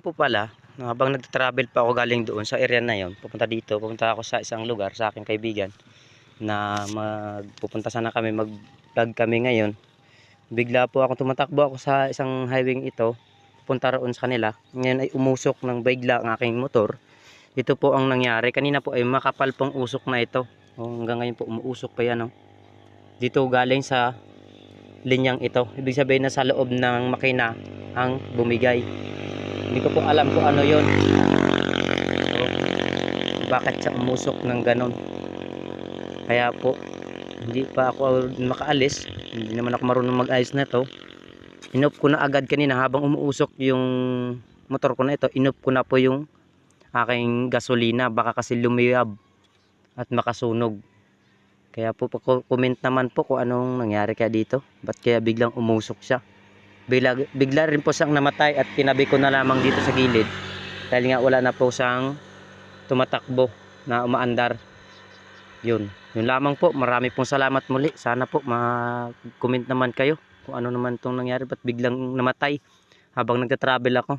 Po pala, habang nagta-travel pa ako galing doon sa area na yon, pupunta ako sa isang lugar sa aking kaibigan na magpupunta sana kami, mag-vlog kami ngayon. Bigla po ako tumatakbo ako sa isang highway ito, pupunta roon sa kanila. Ngayon ay umusok ng bigla ang aking motor. Ito po ang nangyari. Kanina po ay makapal pong usok na ito. Hanggang ngayon po umuusok pa yan. Dito galing sa linyang ito. Ibig sabihin na sa loob ng makina ang bumigay. Hindi ko po alam kung ano yon. Bakit siya umusok ng ganon. Kaya po hindi pa ako makaalis. Hindi naman ako marunong mag-ayos na to. Inop ko na agad kanina habang umuusok yung motor ko na ito. Inop ko na po yung aking gasolina. Baka kasi lumiyab at makasunog. Kaya po comment naman po kung anong nangyari kaya dito. Ba't kaya biglang umusok siya. Bigla rin po siyang namatay at tinabi ko na lamang dito sa gilid. Dahil nga wala na po siyang tumatakbo na umaandar. Yun lamang po. Marami pong salamat muli. Sana po mag-comment naman kayo kung ano naman itong nangyari. Ba't biglang namatay habang nagta-travel ako.